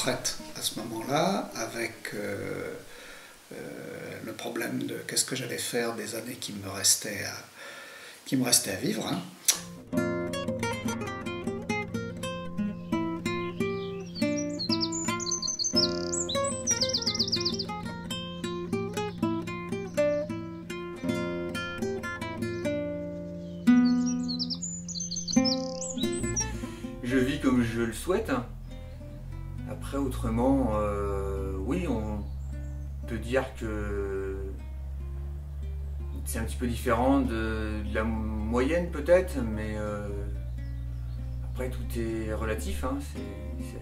retraite à ce moment-là, avec le problème de qu'est-ce que j'allais faire des années qui me restaient à vivre. Hein. Je vis comme je le souhaite. Après, autrement, oui, on peut dire que c'est un petit peu différent de la moyenne peut-être, mais après tout est relatif, hein, c'est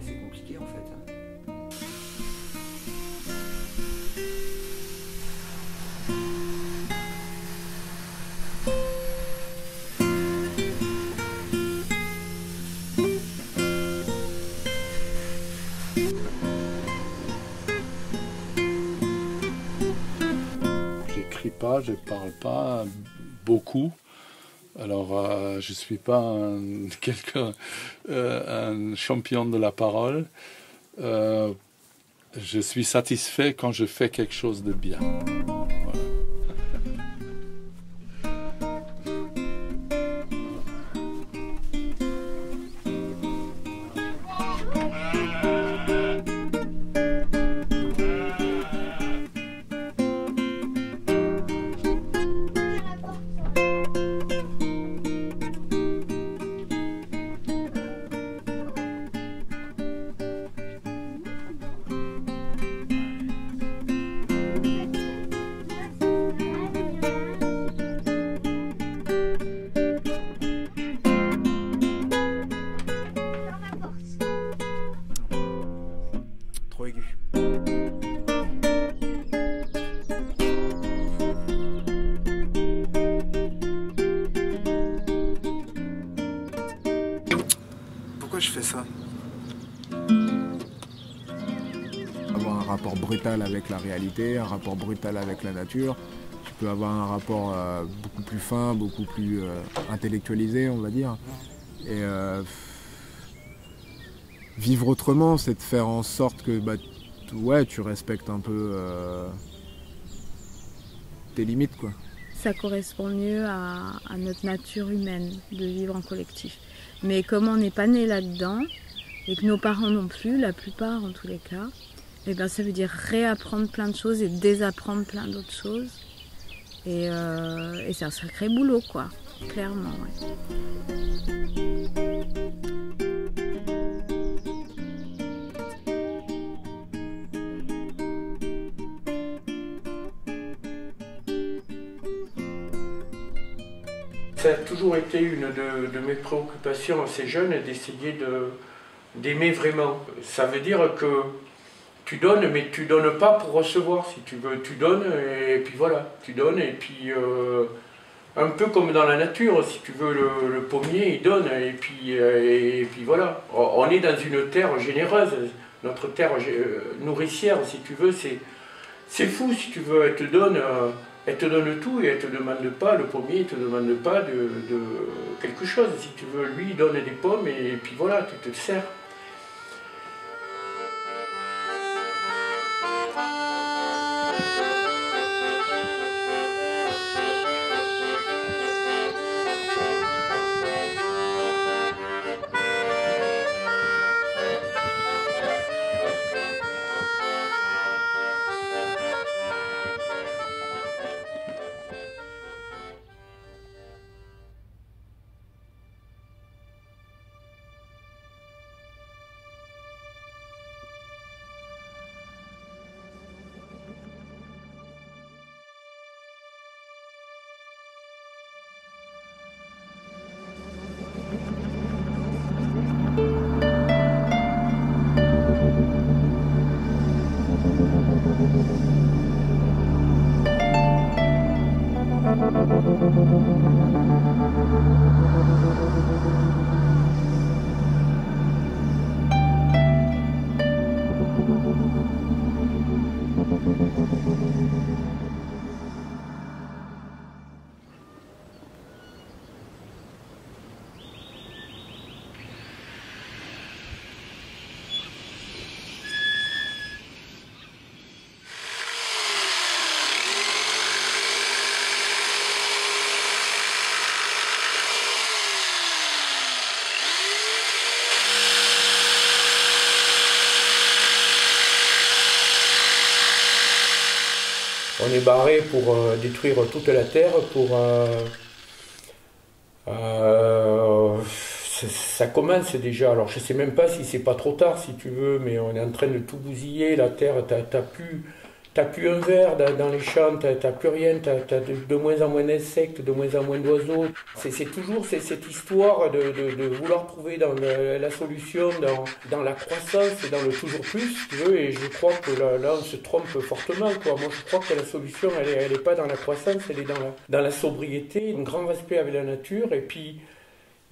assez compliqué en fait. J'écris pas, je parle pas beaucoup. Alors, je suis pas un champion de la parole. Je suis satisfait quand je fais quelque chose de bien. Voilà. Trop aigu. Pourquoi je fais ça? Avoir un rapport brutal avec la réalité, un rapport brutal avec la nature. Tu peux avoir un rapport beaucoup plus fin, beaucoup plus intellectualisé, on va dire. Et vivre autrement, c'est de faire en sorte que ouais, tu respectes un peu tes limites, quoi. Ça correspond mieux à notre nature humaine de vivre en collectif. Mais comme on n'est pas né là-dedans, et que nos parents non plus, la plupart en tous les cas, et ben ça veut dire réapprendre plein de choses et désapprendre plein d'autres choses. Et c'est un sacré boulot, quoi, clairement. Ouais. Ça a toujours été une de mes préoccupations assez jeune, d'essayer d'aimer vraiment. Ça veut dire que tu donnes, mais tu donnes pas pour recevoir. Si tu veux, tu donnes et puis voilà, tu donnes et puis un peu comme dans la nature, si tu veux, le pommier il donne et puis voilà. On est dans une terre généreuse, notre terre nourricière, si tu veux, c'est fou, si tu veux, elle te donne tout et elle te demande pas, le pommier, il te demande pas de quelque chose. Si tu veux, lui, il donne des pommes et puis voilà, tu te sers. On est barré pour détruire toute la terre, ça commence déjà. Alors je sais même pas si c'est pas trop tard, si tu veux, mais on est en train de tout bousiller. La terre, t'as plus un ver dans les champs, t'as plus rien, t'as de moins en moins d'insectes, de moins en moins d'oiseaux. C'est toujours cette histoire de vouloir trouver dans la solution, dans la croissance et dans le toujours plus, si tu veux. Et je crois que là on se trompe fortement, quoi. Moi je crois que la solution, elle est pas dans la croissance, elle est dans la sobriété, un grand respect avec la nature.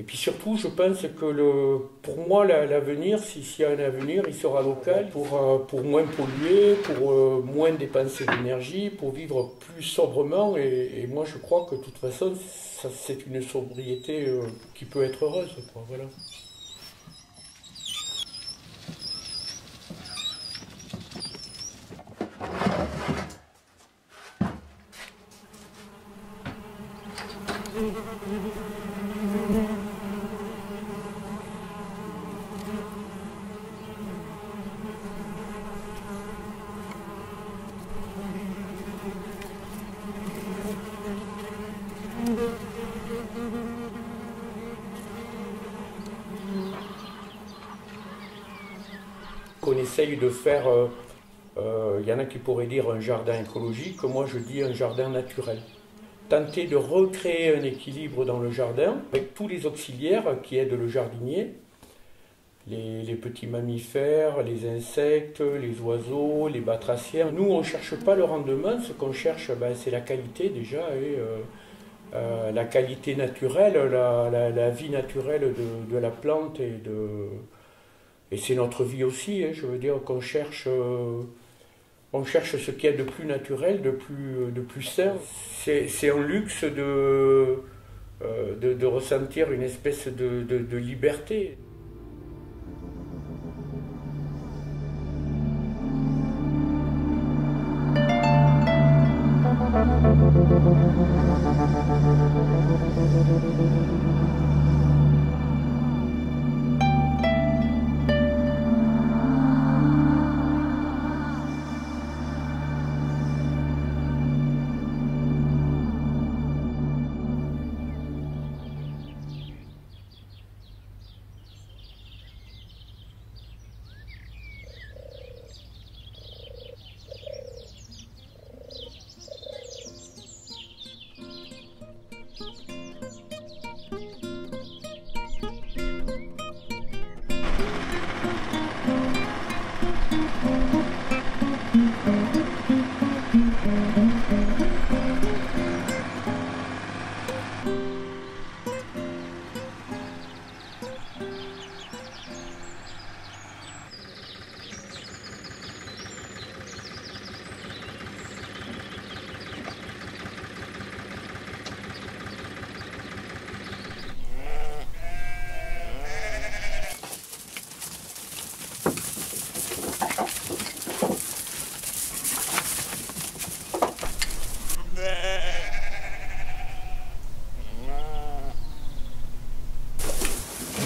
Et puis surtout, je pense que pour moi, l'avenir, s'il y a un avenir, il sera local pour moins polluer, pour moins dépenser d'énergie, pour vivre plus sobrement. Et moi, je crois que de toute façon, c'est une sobriété qui peut être heureuse, quoi, voilà. Qu'on essaye de faire, y en a qui pourraient dire un jardin écologique, moi je dis un jardin naturel. Tenter de recréer un équilibre dans le jardin avec tous les auxiliaires qui aident le jardinier, les petits mammifères, les insectes, les oiseaux, les batraciens. Nous on ne cherche pas le rendement, ce qu'on cherche c'est la qualité déjà, et la qualité naturelle, la vie naturelle de la plante et c'est notre vie aussi, hein, je veux dire qu'on cherche, on cherche ce qu'il y a de plus naturel, de plus sain. C'est un luxe de ressentir une espèce de liberté.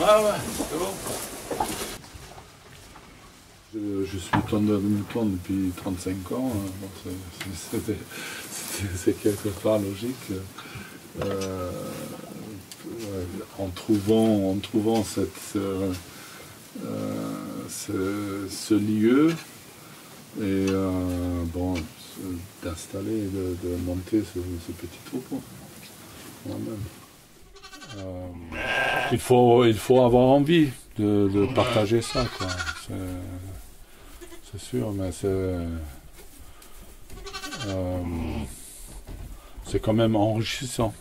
Ah ouais, c'est bon. Je suis tondeur de moutons depuis 35 ans. C'est quelque part logique. En trouvant ce lieu et d'installer, de monter ce petit troupeau. Il faut avoir envie de partager ça, quoi. C'est sûr, mais c'est quand même enrichissant.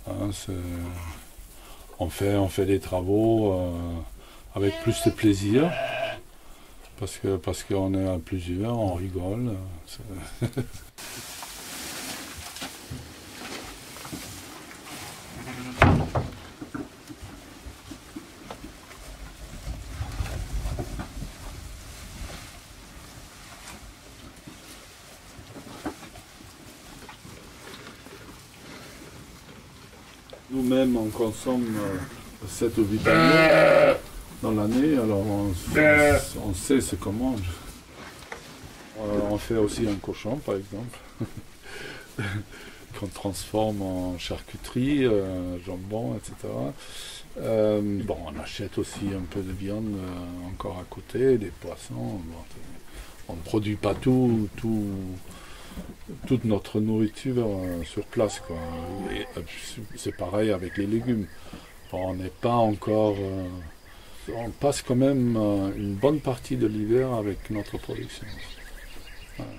Hein, on fait des travaux avec plus de plaisir parce qu'on est à plusieurs, on rigole. Nous-mêmes, on consomme 7 vitamines dans l'année, alors on sait ce qu'on mange. on fait aussi un cochon, par exemple, qu'on transforme en charcuterie, jambon, etc. On achète aussi un peu de viande encore à côté, des poissons. On ne produit pas toute notre nourriture sur place, quoi. Et, c'est pareil avec les légumes. On n'est pas encore... on passe quand même une bonne partie de l'hiver avec notre production. Voilà.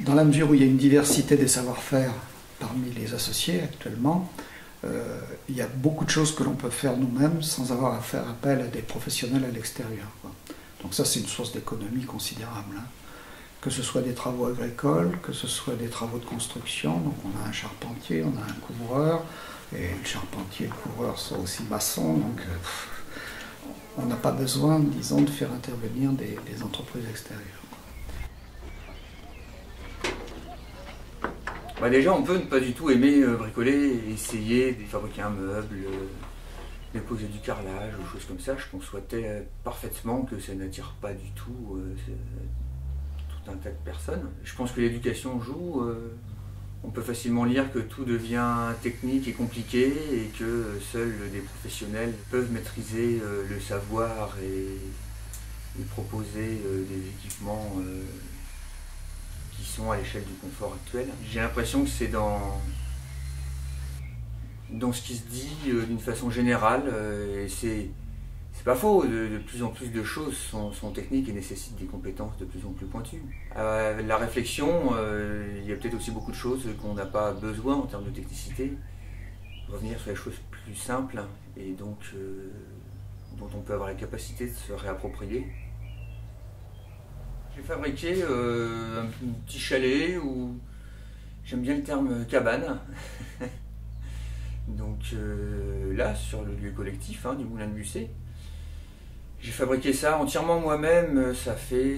Dans la mesure où il y a une diversité des savoir-faire parmi les associés actuellement, il y a beaucoup de choses que l'on peut faire nous-mêmes sans avoir à faire appel à des professionnels à l'extérieur, quoi. Donc ça, c'est une source d'économie considérable, hein. Que ce soit des travaux agricoles, que ce soit des travaux de construction. Donc on a un charpentier, on a un couvreur, et le charpentier et le couvreur sont aussi maçons, donc on n'a pas besoin, disons, de faire intervenir des entreprises extérieures. Bah déjà, on peut ne pas du tout aimer bricoler, essayer de fabriquer un meuble, déposer du carrelage ou choses comme ça. Je conçois parfaitement que ça n'attire pas du tout tout un tas de personnes. Je pense que l'éducation joue. On peut facilement lire que tout devient technique et compliqué et que seuls des professionnels peuvent maîtriser le savoir et proposer des équipements qui sont à l'échelle du confort actuel. J'ai l'impression que c'est dans ce qui se dit d'une façon générale, et c'est pas faux, de plus en plus de choses sont techniques et nécessitent des compétences de plus en plus pointues. La réflexion, il y a peut-être aussi beaucoup de choses qu'on n'a pas besoin en termes de technicité. Revenir sur les choses plus simples et donc dont on peut avoir la capacité de se réapproprier. J'ai fabriqué un petit chalet où j'aime bien le terme cabane. Donc là, sur le lieu collectif du Moulin de Musset. J'ai fabriqué ça entièrement moi-même, ça fait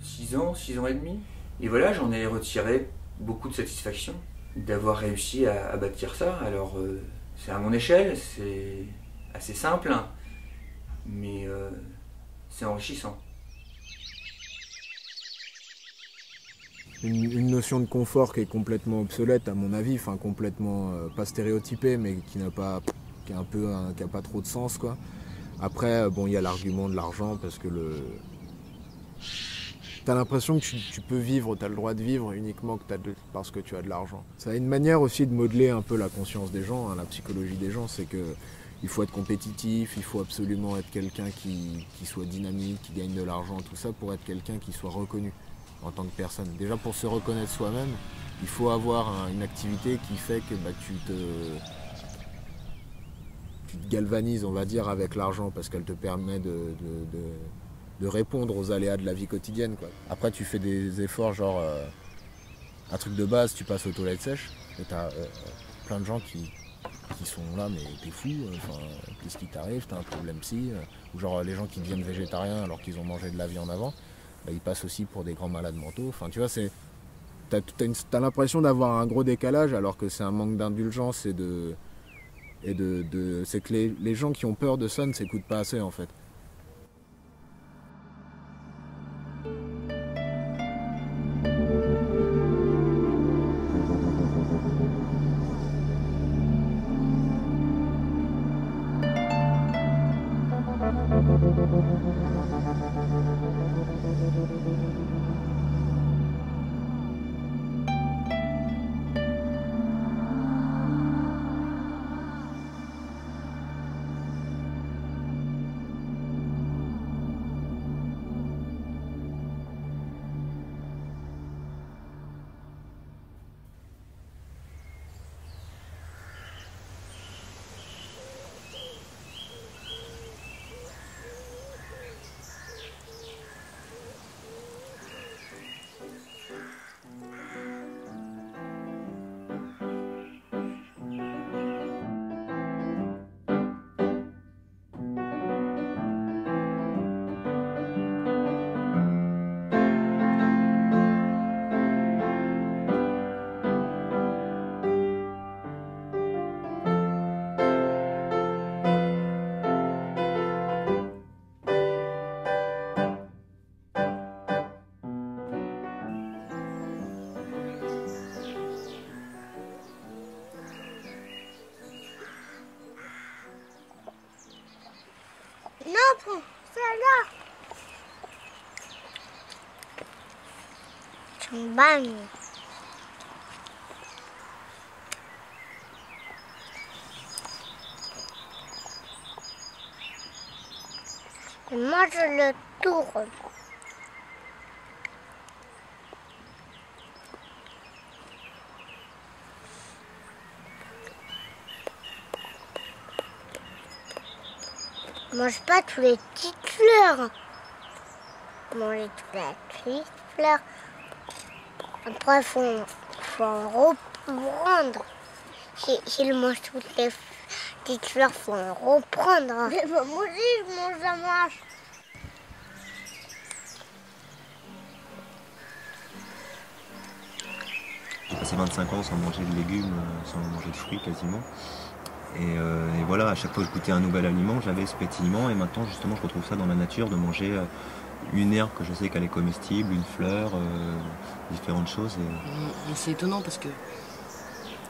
6 ans et demi. Et voilà, j'en ai retiré beaucoup de satisfaction d'avoir réussi à bâtir ça. Alors c'est à mon échelle, c'est assez simple, mais c'est enrichissant. Une notion de confort qui est complètement obsolète à mon avis, enfin complètement pas stéréotypée, mais qui n'a pas trop de sens, quoi. Après, bon, il y a l'argument de l'argent parce que t'as l'impression que tu peux vivre, t'as le droit de vivre uniquement parce que tu as de l'argent. Ça a une manière aussi de modeler un peu la conscience des gens, la psychologie des gens, c'est que il faut être compétitif, il faut absolument être quelqu'un qui soit dynamique, qui gagne de l'argent, tout ça pour être quelqu'un qui soit reconnu en tant que personne. Déjà pour se reconnaître soi-même, il faut avoir une activité qui fait que tu te galvanises, on va dire, avec l'argent parce qu'elle te permet de répondre aux aléas de la vie quotidienne, quoi. Après tu fais des efforts, genre un truc de base, tu passes aux toilettes sèches et t'as plein de gens qui sont là, mais t'es fou, qu'est-ce qui t'arrive, t'as un problème psy, ou genre les gens qui deviennent végétariens alors qu'ils ont mangé de la viande avant, ils passent aussi pour des grands malades mentaux. Enfin, tu vois, t'as l'impression d'avoir un gros décalage alors que c'est un manque d'indulgence c'est que les gens qui ont peur de ça ne s'écoutent pas assez, en fait. champagne. Et moi, je le tourne. Mange pas tous les petites fleurs. Manger toutes les petites fleurs. Après, faut en reprendre. S'il mange toutes les petites fleurs, faut en reprendre. Mais moi aussi, je mange la mâche. J'ai passé 25 ans sans manger de légumes, sans manger de fruits quasiment. Et voilà, à chaque fois que je goûtais un nouvel aliment, j'avais ce pétillement. Et maintenant, justement, je retrouve ça dans la nature, de manger une herbe que je sais qu'elle est comestible, une fleur, différentes choses. Et c'est étonnant parce que,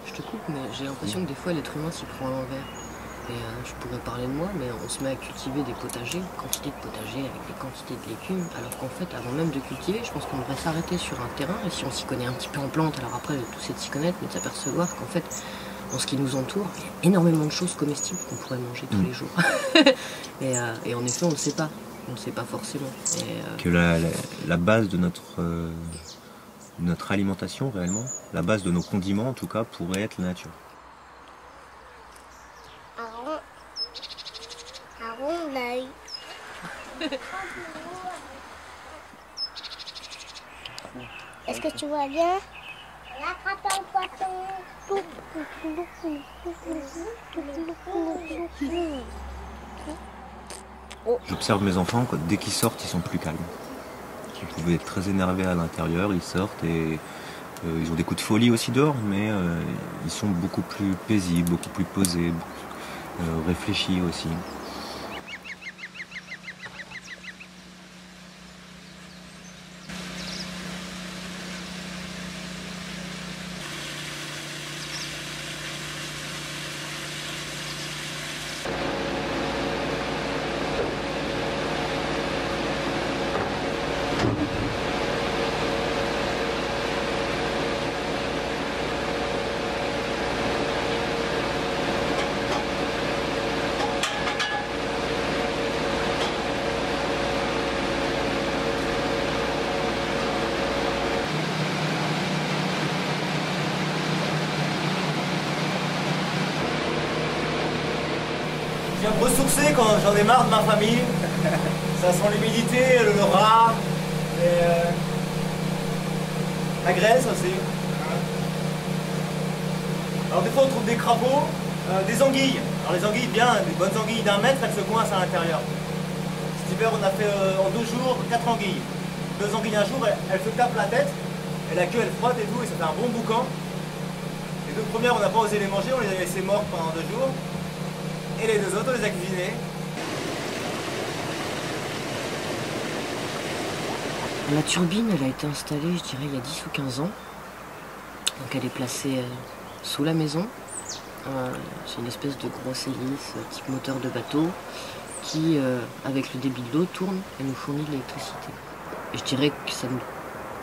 je te coupe, mais j'ai l'impression que des fois l'être humain s'y prend à l'envers. Et je pourrais parler de moi, mais on se met à cultiver des potagers, quantité de potagers avec des quantités de légumes, alors qu'en fait, avant même de cultiver, je pense qu'on devrait s'arrêter sur un terrain, et si on s'y connaît un petit peu en plantes, alors après, le tout c'est de s'y connaître, mais de s'apercevoir qu'en fait, dans ce qui nous entoure, il y a énormément de choses comestibles qu'on pourrait manger tous les jours. et en effet, on ne le sait pas. On ne le sait pas forcément. Que la base de notre alimentation, réellement, la base de nos condiments, en tout cas, pourrait être la nature. Un rond d'œil. Est-ce que tu vois bien? L'attrape au poisson. J'observe mes enfants, dès qu'ils sortent, ils sont plus calmes. Ils pouvaient être très énervés à l'intérieur, ils sortent et ils ont des coups de folie aussi dehors, mais ils sont beaucoup plus paisibles, beaucoup plus posés, réfléchis aussi. Je viens me ressourcer quand j'en ai marre de ma famille. Ça sent l'humidité, le rat, et la graisse aussi. Alors des fois on trouve des crapauds, des anguilles. Alors les anguilles, bien, des bonnes anguilles d'1 mètre, elles se coincent à l'intérieur. Cet hiver on a fait en 2 jours 4 anguilles. 2 anguilles un jour, elles se tapent la tête, et la queue elle frotte et tout, et ça fait un bon boucan. Les 2 premières on n'a pas osé les manger, on les a laissées mortes pendant 2 jours. Et les 2 autres, on les a cuisinées. La turbine, elle a été installée, je dirais, il y a 10 ou 15 ans. Donc elle est placée sous la maison. C'est une espèce de grosse hélice, type moteur de bateau, qui, avec le débit de l'eau, tourne et nous fournit de l'électricité. Et je dirais que ça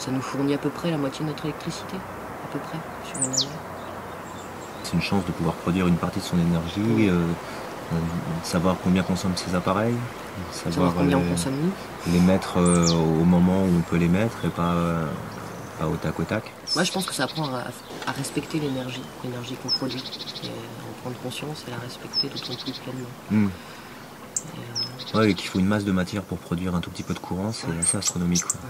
nous fournit à peu près la moitié de notre électricité, à peu près, sur une année. C'est une chance de pouvoir produire une partie de son énergie, savoir combien consomment ces appareils, savoir combien on consomme nous. Les mettre au moment où on peut les mettre et pas au tac au tac. Moi je pense que ça apprend à respecter l'énergie qu'on produit, et en prendre conscience et la respecter d'autant plus pleinement. Ouais, et qu'il faut une masse de matière pour produire un tout petit peu de courant, c'est assez astronomique. Quoi. Ouais.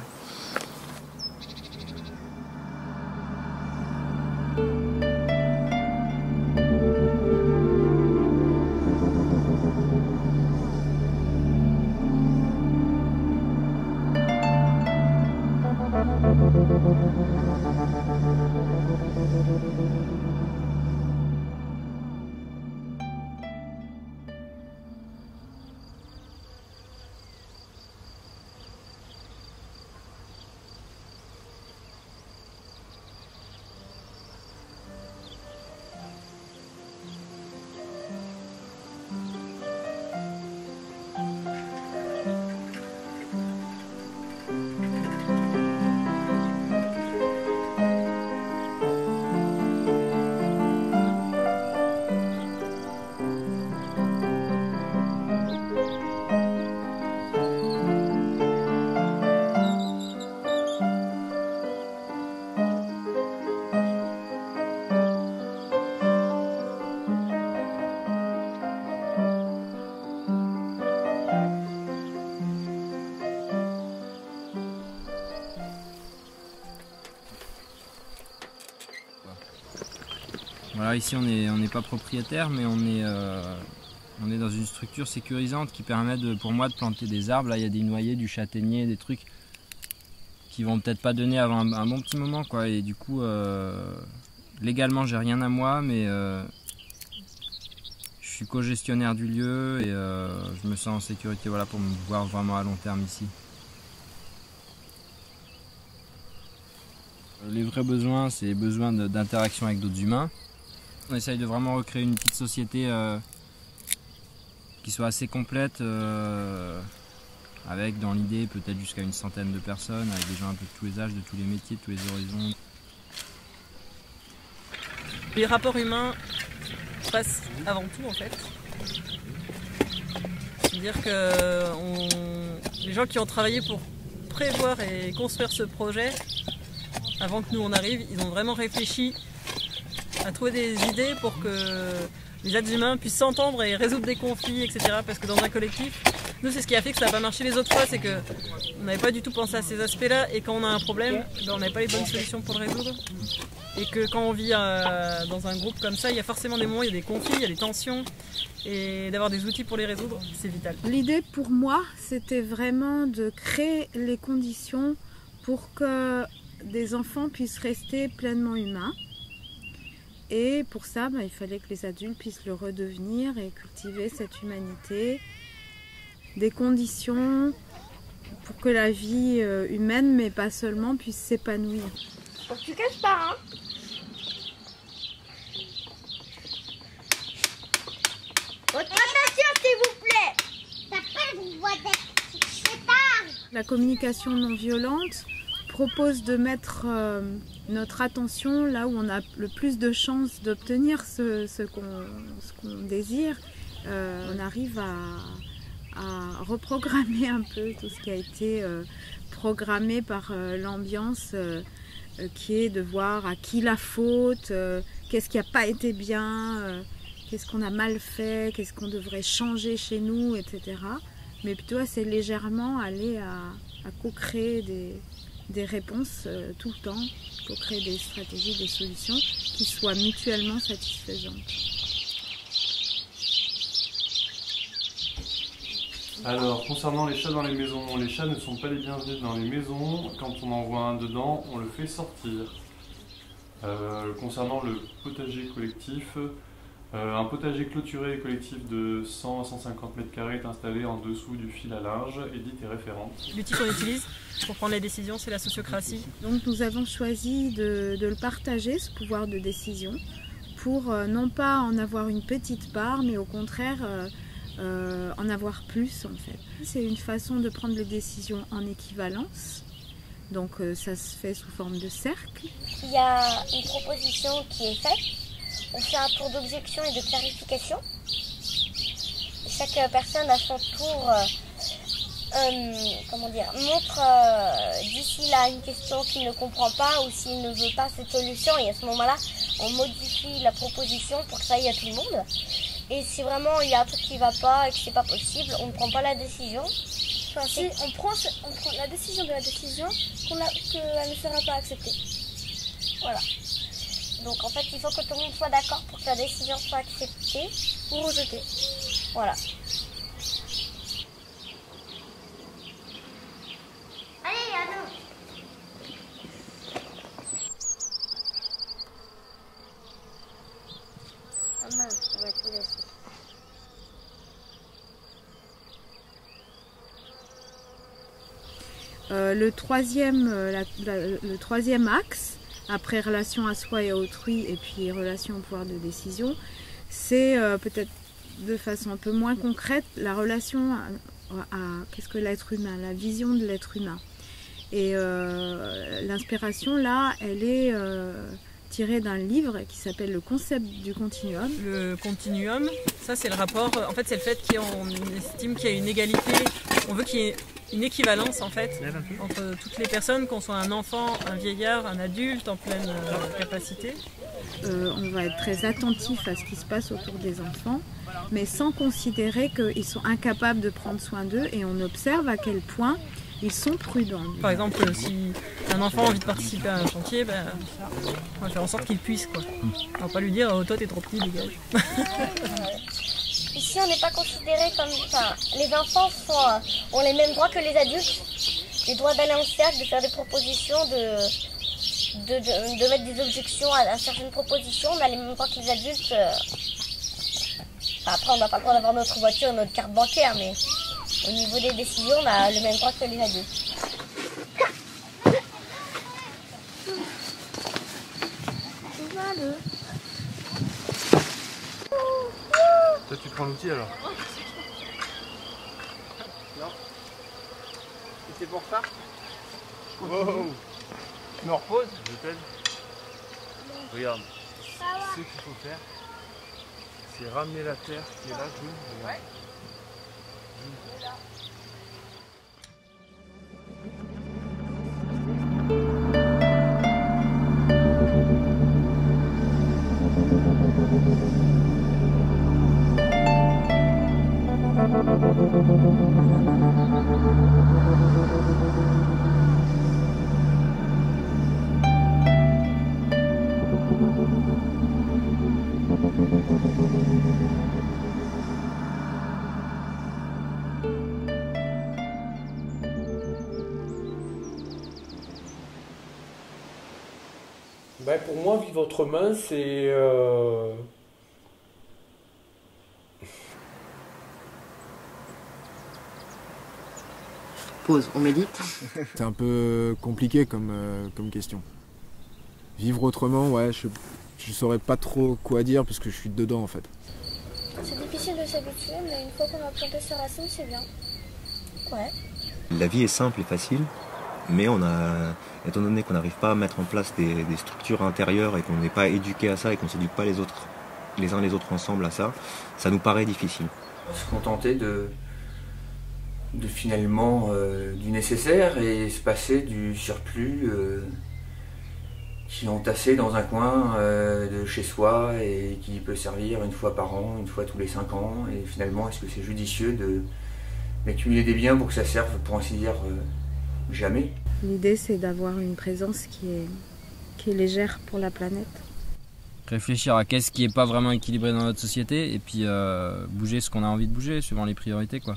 Voilà, ici on n'est pas propriétaire, mais on est dans une structure sécurisante qui permet pour moi de planter des arbres. Là il y a des noyers, du châtaignier, des trucs qui vont peut-être pas donner avant un bon petit moment, quoi. Et du coup, légalement j'ai rien à moi, mais je suis co-gestionnaire du lieu et je me sens en sécurité, voilà, pour me voir vraiment à long terme ici. Les vrais besoins, c'est les besoins d'interaction avec d'autres humains. On essaye de vraiment recréer une petite société qui soit assez complète, avec dans l'idée peut-être jusqu'à une centaine de personnes, avec des gens un peu de tous les âges, de tous les métiers, de tous les horizons. Les rapports humains passent avant tout en fait. C'est-à-dire que les gens qui ont travaillé pour prévoir et construire ce projet, avant que nous on arrive, ils ont vraiment réfléchi à trouver des idées pour que les êtres humains puissent s'entendre et résoudre des conflits, etc. Parce que dans un collectif, nous c'est ce qui a fait que ça n'a pas marché les autres fois, c'est qu'on n'avait pas du tout pensé à ces aspects-là et quand on a un problème, on n'avait pas les bonnes solutions pour le résoudre. Et que quand on vit dans un groupe comme ça, il y a forcément des moments où il y a des conflits, il y a des tensions, et d'avoir des outils pour les résoudre, c'est vital. L'idée pour moi, c'était vraiment de créer les conditions pour que des enfants puissent rester pleinement humains. Et pour ça, il fallait que les adultes puissent le redevenir et cultiver cette humanité. Des conditions pour que la vie humaine, mais pas seulement, puisse s'épanouir. Donc tu casses pas, hein? Attention, s'il vous plaît! T'as pas le droit d'être... La communication non violente propose de mettre notre attention là où on a le plus de chances d'obtenir ce qu'on désire. On arrive à reprogrammer un peu tout ce qui a été programmé par l'ambiance qui est de voir à qui la faute, qu'est-ce qui n'a pas été bien, qu'est-ce qu'on a mal fait, qu'est-ce qu'on devrait changer chez nous, etc. Mais plutôt assez légèrement aller à co-créer des réponses tout le temps, co-créer des stratégies, des solutions qui soient mutuellement satisfaisantes. Alors, concernant les chats dans les maisons, les chats ne sont pas les bienvenus dans les maisons. Quand on en voit un dedans, on le fait sortir. Concernant le potager collectif, un potager clôturé et collectif de 100 à 150 m² est installé en dessous du fil à linge. Edith est référente. L'outil qu'on utilise pour prendre les décisions, c'est la sociocratie. Donc nous avons choisi de le partager, ce pouvoir de décision, pour non pas en avoir une petite part, mais au contraire en avoir plus en fait. C'est une façon de prendre les décisions en équivalence. Donc ça se fait sous forme de cercle. Il y a une proposition qui est faite. On fait un tour d'objection et de clarification. Chaque personne à son tour montre d'ici là une question qu'il ne comprend pas ou s'il ne veut pas cette solution. Et à ce moment-là, on modifie la proposition pour que ça aille à tout le monde. Et si vraiment il y a un truc qui ne va pas et que c'est pas possible, on ne prend pas la décision. Enfin, si on prend la décision de la décision qu'elle ne sera pas acceptée. Voilà. Donc en fait, il faut que tout le monde soit d'accord pour que la décision soit acceptée ou rejetée. Voilà. Allez, à nous. Ah mince, on va tout laisser. Le troisième axe, après relation à soi et à autrui et puis relation au pouvoir de décision, c'est peut-être de façon un peu moins concrète la relation à qu'est-ce que l'être humain, la vision de l'être humain. Et l'inspiration là, elle est tirée d'un livre qui s'appelle Le concept du continuum. Le continuum, ça c'est le rapport, en fait c'est le fait qu'on estime qu'il y a une égalité, on veut qu'il y ait une équivalence en fait entre toutes les personnes, qu'on soit un enfant, un vieillard, un adulte en pleine capacité. On va être très attentif à ce qui se passe autour des enfants, mais sans considérer qu'ils sont incapables de prendre soin d'eux, et on observe à quel point Ils sont prudents. Par exemple, si un enfant a envie de participer à un chantier, ben, on va faire en sorte qu'il puisse, quoi. On va pas lui dire, oh, toi t'es trop petit, dégage. Ici, on n'est pas considéré comme... Enfin, les enfants ont les mêmes droits que les adultes. Les droits d'aller en cercle, de faire des propositions, de mettre des objections à certaines propositions. On a les mêmes droits que les adultes. Enfin, après, on n'a pas le droit d'avoir notre voiture et notre carte bancaire, mais au niveau des décisions, on a le même droit que les adultes. Toi, tu prends l'outil alors? Non. C'était pour ça? Wow. Je me repose? Je t'aide. Regarde. Ce qu'il faut faire, c'est ramener la terre qui est là, Jules. Regarde. Ben, pour moi, vivre autrement, c'est... Pause, on médite. C'est un peu compliqué comme question. Vivre autrement, ouais, je saurais pas trop quoi dire parce que je suis dedans en fait. C'est difficile de s'habituer, mais une fois qu'on a planté ses racines, c'est bien. Ouais. La vie est simple et facile, mais étant donné qu'on n'arrive pas à mettre en place des structures intérieures et qu'on n'est pas éduqué à ça et qu'on ne s'éduque pas les uns les autres ensemble à ça, ça nous paraît difficile. Se contenter de finalement du nécessaire et se passer du surplus qui ont tassé dans un coin de chez soi et qui peut servir une fois par an, une fois tous les 5 ans. Et finalement, est-ce que c'est judicieux d'accumuler des biens pour que ça serve, pour ainsi dire, jamais? L'idée, c'est d'avoir une présence qui est légère pour la planète. Réfléchir à qu'est-ce qui n'est pas vraiment équilibré dans notre société et puis bouger ce qu'on a envie de bouger, suivant les priorités, quoi.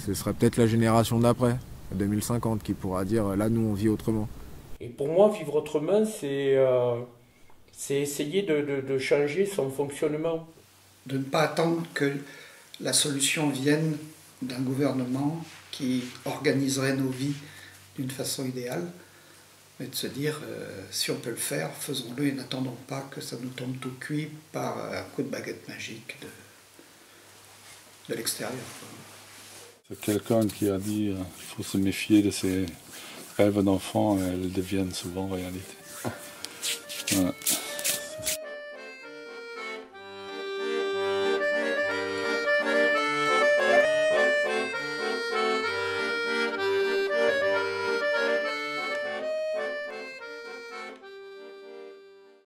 Ce serait peut-être la génération d'après, 2050, qui pourra dire là, nous, on vit autrement. Et pour moi, vivre autrement, c'est essayer de changer son fonctionnement. De ne pas attendre que la solution vienne d'un gouvernement qui organiserait nos vies d'une façon idéale, mais de se dire, si on peut le faire, faisons-le et n'attendons pas que ça nous tombe tout cuit par un coup de baguette magique de l'extérieur. C'est quelqu'un qui a dit qu'il faut se méfier de ses rêves d'enfant, elles deviennent souvent réalité. Voilà.